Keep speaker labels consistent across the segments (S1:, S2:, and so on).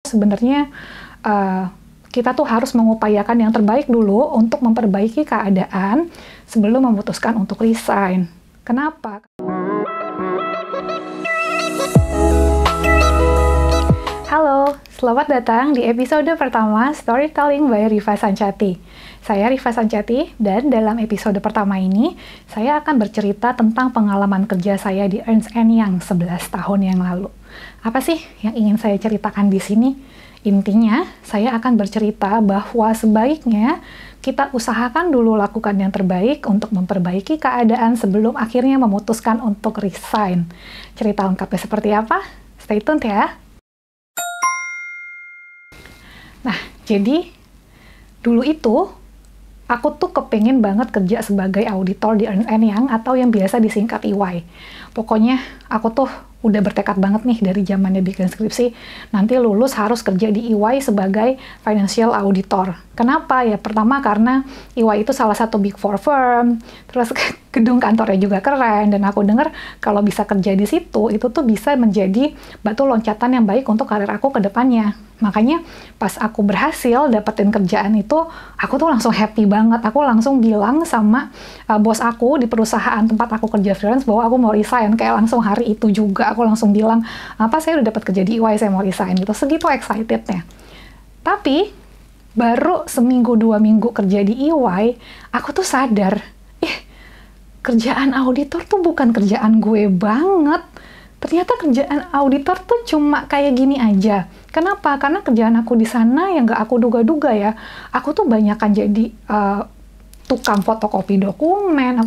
S1: Sebenarnya kita tuh harus mengupayakan yang terbaik dulu untuk memperbaiki keadaan sebelum memutuskan untuk resign. Kenapa? Halo, selamat datang di episode pertama Storytelling by Riva Sancati. Saya Riva Sancati, dan dalam episode pertama ini, saya akan bercerita tentang pengalaman kerja saya di Ernst & Young 11 tahun yang lalu. Apa sih yang ingin saya ceritakan di sini? Intinya, saya akan bercerita bahwa sebaiknya kita usahakan dulu lakukan yang terbaik untuk memperbaiki keadaan sebelum akhirnya memutuskan untuk resign. Cerita lengkapnya seperti apa? Stay tuned ya! Nah, jadi dulu itu aku tuh kepengen banget kerja sebagai auditor di Ernst & Young atau yang biasa disingkat EY. Pokoknya aku tuh udah bertekad banget nih dari zamannya bikin skripsi, nanti lulus harus kerja di EY sebagai financial auditor. Kenapa? Ya pertama karena EY itu salah satu big four firm, terus gedung kantornya juga keren, dan aku dengar kalau bisa kerja di situ, itu tuh bisa menjadi batu loncatan yang baik untuk karir aku ke depannya. Makanya pas aku berhasil dapetin kerjaan itu, aku tuh langsung happy banget. Aku langsung bilang sama bos aku di perusahaan tempat aku kerja freelance bahwa aku mau resign. Kayak langsung hari itu juga aku langsung bilang, apa saya udah dapat kerja di EY, saya mau resign gitu. Segitu excitednya. Tapi baru seminggu 2 minggu kerja di EY, aku tuh sadar, kerjaan auditor tuh bukan kerjaan gue banget. Ternyata kerjaan auditor tuh cuma kayak gini aja. Kenapa? Karena kerjaan aku di sana yang nggak aku duga-duga ya. Aku tuh banyakan jadi tukang fotokopi dokumen,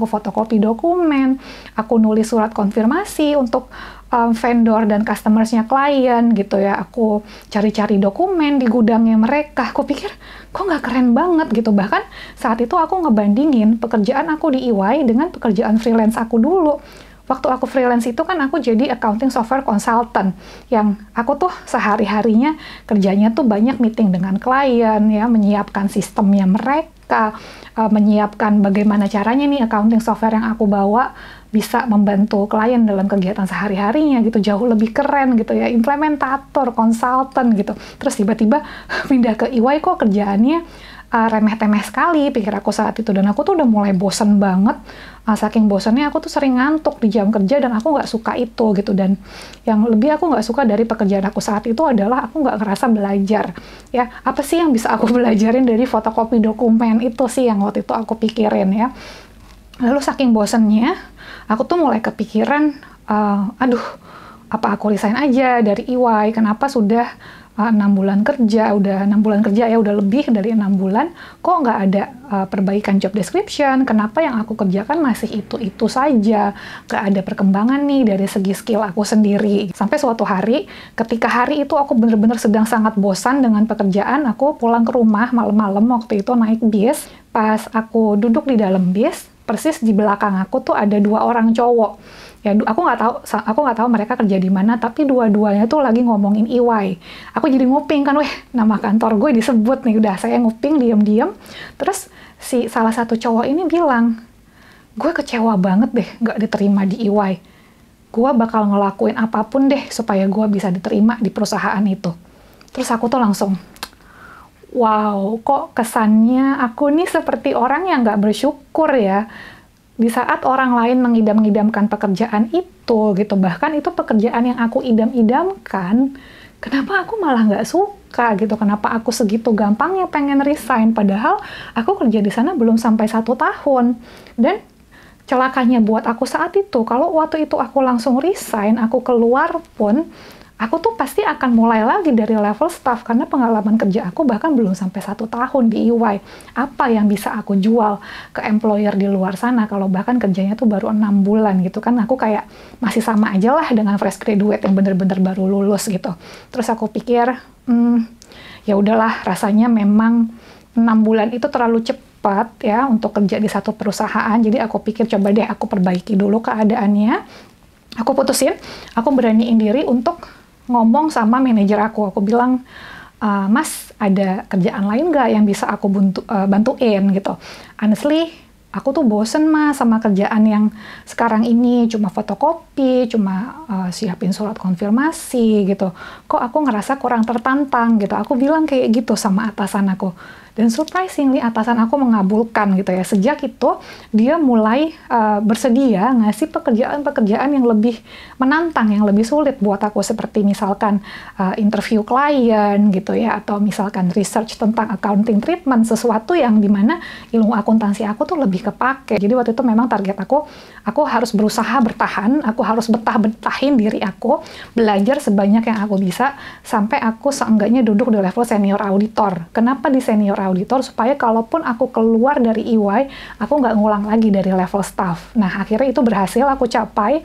S1: aku nulis surat konfirmasi untuk vendor dan customersnya klien gitu ya. Aku cari-cari dokumen di gudangnya mereka. Aku pikir, kok nggak keren banget gitu. Bahkan saat itu aku ngebandingin pekerjaan aku di EY dengan pekerjaan freelance aku dulu. Waktu aku freelance itu kan aku jadi accounting software consultant, yang aku tuh sehari-harinya kerjanya tuh banyak meeting dengan klien, ya, menyiapkan sistemnya mereka, menyiapkan bagaimana caranya nih accounting software yang aku bawa bisa membantu klien dalam kegiatan sehari-harinya gitu, jauh lebih keren gitu ya, implementator, konsultan gitu. Terus tiba-tiba pindah ke EY kok kerjaannya remeh-temeh sekali, pikir aku saat itu. Dan aku tuh udah mulai bosen banget, saking bosennya aku tuh sering ngantuk di jam kerja, dan aku nggak suka itu gitu. Dan yang lebih aku nggak suka dari pekerjaan aku saat itu adalah aku nggak ngerasa belajar. Ya, apa sih yang bisa aku belajarin dari fotokopi dokumen itu sih yang waktu itu aku pikirin ya. Lalu saking bosennya, aku tuh mulai kepikiran, aduh, apa aku resign aja dari EY? Kenapa sudah 6 bulan kerja, udah 6 bulan kerja ya, udah lebih dari 6 bulan, kok nggak ada perbaikan job description? Kenapa yang aku kerjakan masih itu-itu saja? Nggak ada perkembangan nih dari segi skill aku sendiri. Sampai suatu hari, ketika hari itu aku bener-bener sedang sangat bosan dengan pekerjaan, aku pulang ke rumah malam-malam waktu itu naik bis. Pas aku duduk di dalam bis, persis di belakang aku tuh ada 2 orang cowok. Ya, aku nggak tahu mereka kerja di mana, tapi dua-duanya tuh lagi ngomongin EY. Aku jadi nguping kan, nama kantor gue disebut nih, udah saya nguping diam-diam. Terus si salah satu cowok ini bilang, gue kecewa banget deh nggak diterima di EY. Gue bakal ngelakuin apapun deh supaya gue bisa diterima di perusahaan itu. Terus aku tuh langsung, wow, kok kesannya aku nih seperti orang yang nggak bersyukur ya. Di saat orang lain mengidam-idamkan pekerjaan itu gitu, bahkan itu pekerjaan yang aku idam-idamkan, kenapa aku malah nggak suka gitu, kenapa aku segitu gampangnya pengen resign, padahal aku kerja di sana belum sampai 1 tahun. Dan celakanya buat aku saat itu, kalau waktu itu aku langsung resign, aku keluar pun, aku tuh pasti akan mulai lagi dari level staff, karena pengalaman kerja aku bahkan belum sampai 1 tahun di EY. Apa yang bisa aku jual ke employer di luar sana kalau bahkan kerjanya tuh baru 6 bulan gitu kan. Aku kayak masih sama aja lah dengan fresh graduate yang bener-bener baru lulus gitu. Terus aku pikir, ya udahlah, rasanya memang 6 bulan itu terlalu cepat ya untuk kerja di satu perusahaan. Jadi aku pikir coba deh aku perbaiki dulu keadaannya. Aku putusin, aku beraniin diri untuk ngomong sama manajer aku. Aku bilang, Mas, ada kerjaan lain nggak yang bisa aku bantuin gitu. Honestly, aku tuh bosen Mas sama kerjaan yang sekarang ini, cuma fotokopi, cuma siapin surat konfirmasi gitu. Kok aku ngerasa kurang tertantang gitu. Aku bilang kayak gitu sama atasan aku. Dan surprisingly atasan aku mengabulkan gitu ya. Sejak itu dia mulai bersedia ngasih pekerjaan-pekerjaan yang lebih menantang, yang lebih sulit buat aku, seperti misalkan interview klien gitu ya, atau misalkan research tentang accounting treatment, sesuatu yang dimana ilmu akuntansi aku tuh lebih kepake. Jadi waktu itu memang target aku harus berusaha bertahan, aku harus betah-betahin diri aku, belajar sebanyak yang aku bisa sampai aku seenggaknya duduk di level senior auditor. Kenapa di senior auditor? Supaya kalaupun aku keluar dari EY, aku nggak ngulang lagi dari level staff. Nah, akhirnya itu berhasil aku capai.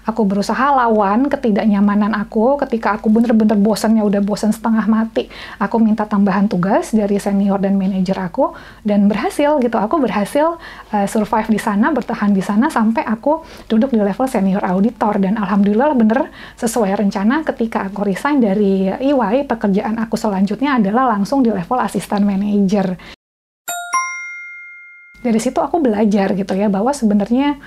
S1: Aku berusaha lawan ketidaknyamanan aku ketika aku bener-bener bosannya, udah bosan setengah mati. Aku minta tambahan tugas dari senior dan manajer aku, dan berhasil gitu. Aku berhasil survive di sana, bertahan di sana sampai aku duduk di level senior auditor. Dan alhamdulillah bener sesuai rencana, ketika aku resign dari EY, pekerjaan aku selanjutnya adalah langsung di level asisten manajer. Dari situ aku belajar gitu ya, bahwa sebenarnya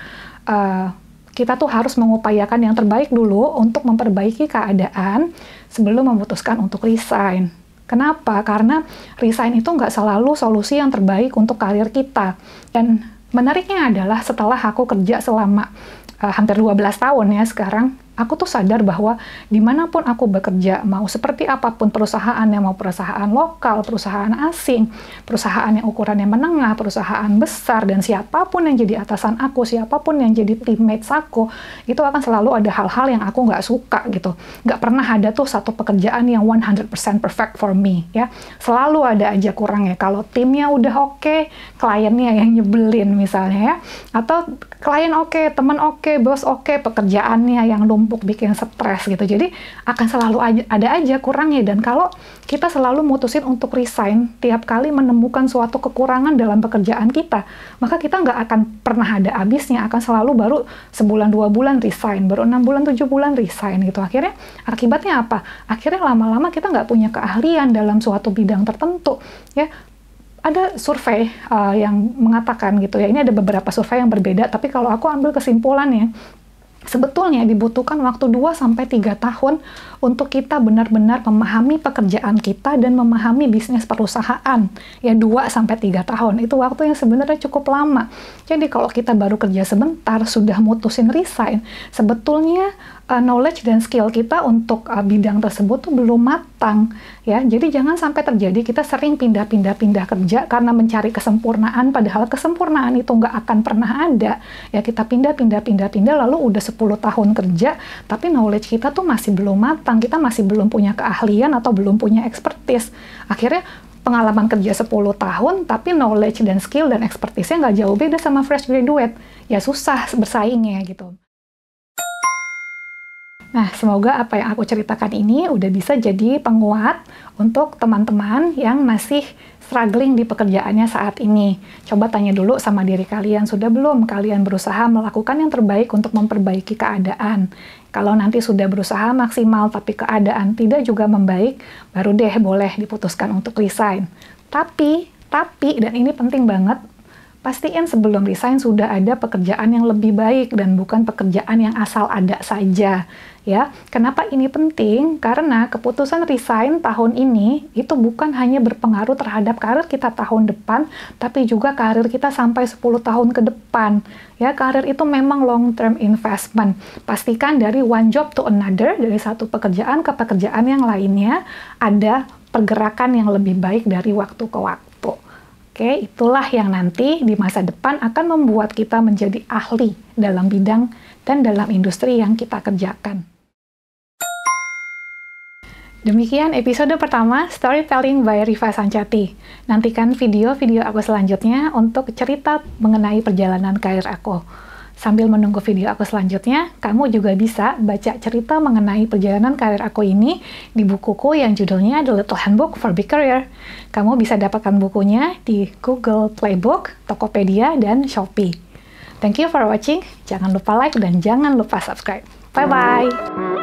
S1: kita tuh harus mengupayakan yang terbaik dulu untuk memperbaiki keadaan sebelum memutuskan untuk resign. Kenapa? Karena resign itu nggak selalu solusi yang terbaik untuk karir kita. Dan menariknya adalah setelah aku kerja selama hampir 12 tahun ya sekarang, aku tuh sadar bahwa dimanapun aku bekerja, mau seperti apapun perusahaannya, mau perusahaan lokal, perusahaan asing, perusahaan yang ukurannya menengah, perusahaan besar, dan siapapun yang jadi atasan aku, siapapun yang jadi teammates aku, itu akan selalu ada hal-hal yang aku nggak suka gitu. Nggak pernah ada tuh satu pekerjaan yang 100% perfect for me ya. Selalu ada aja kurangnya. Kalau timnya udah oke, kliennya yang nyebelin misalnya ya. Atau klien oke, teman oke, bos oke, pekerjaannya yang numpuk bikin stres gitu. Jadi akan selalu ada aja kurangnya. Dan kalau kita selalu mutusin untuk resign tiap kali menemukan suatu kekurangan dalam pekerjaan kita, maka kita nggak akan pernah ada habisnya. Akan selalu baru sebulan 2 bulan resign, baru 6 bulan 7 bulan resign gitu. Akhirnya akibatnya apa? Akhirnya lama-lama kita nggak punya keahlian dalam suatu bidang tertentu ya. Ada survei yang mengatakan gitu ya, ini ada beberapa survei yang berbeda, tapi kalau aku ambil kesimpulannya, sebetulnya dibutuhkan waktu 2-3 tahun untuk kita benar-benar memahami pekerjaan kita dan memahami bisnis perusahaan. Ya 2-3 tahun, itu waktu yang sebenarnya cukup lama. Jadi kalau kita baru kerja sebentar, sudah mutusin resign, sebetulnya knowledge dan skill kita untuk bidang tersebut tuh belum matang ya. Jadi jangan sampai terjadi kita sering pindah-pindah kerja karena mencari kesempurnaan, padahal kesempurnaan itu nggak akan pernah ada ya. Kita pindah lalu udah 10 tahun kerja tapi knowledge kita tuh masih belum matang, kita masih belum punya keahlian atau belum punya expertise. Akhirnya pengalaman kerja 10 tahun tapi knowledge dan skill dan expertise-nya nggak jauh beda sama fresh graduate, ya susah bersaingnya gitu. Nah, semoga apa yang aku ceritakan ini udah bisa jadi penguat untuk teman-teman yang masih struggling di pekerjaannya saat ini. Coba tanya dulu sama diri kalian, sudah belum kalian berusaha melakukan yang terbaik untuk memperbaiki keadaan? Kalau nanti sudah berusaha maksimal tapi keadaan tidak juga membaik, baru deh boleh diputuskan untuk resign. Tapi, dan ini penting banget, pastiin sebelum resign sudah ada pekerjaan yang lebih baik dan bukan pekerjaan yang asal ada saja. Ya, kenapa ini penting? Karena keputusan resign tahun ini itu bukan hanya berpengaruh terhadap karir kita tahun depan, tapi juga karir kita sampai 10 tahun ke depan. Ya, karir itu memang long term investment. Pastikan dari one job to another, dari satu pekerjaan ke pekerjaan yang lainnya, ada pergerakan yang lebih baik dari waktu ke waktu. Oke, itulah yang nanti di masa depan akan membuat kita menjadi ahli dalam bidang dan dalam industri yang kita kerjakan. Demikian episode pertama Storytelling by Riva Sancati. Nantikan video-video aku selanjutnya untuk cerita mengenai perjalanan karir aku. Sambil menunggu video aku selanjutnya, kamu juga bisa baca cerita mengenai perjalanan karir aku ini di bukuku yang judulnya The Little Handbook for Big Career. Kamu bisa dapatkan bukunya di Google Playbook, Tokopedia, dan Shopee. Thank you for watching. Jangan lupa like dan jangan lupa subscribe. Bye-bye!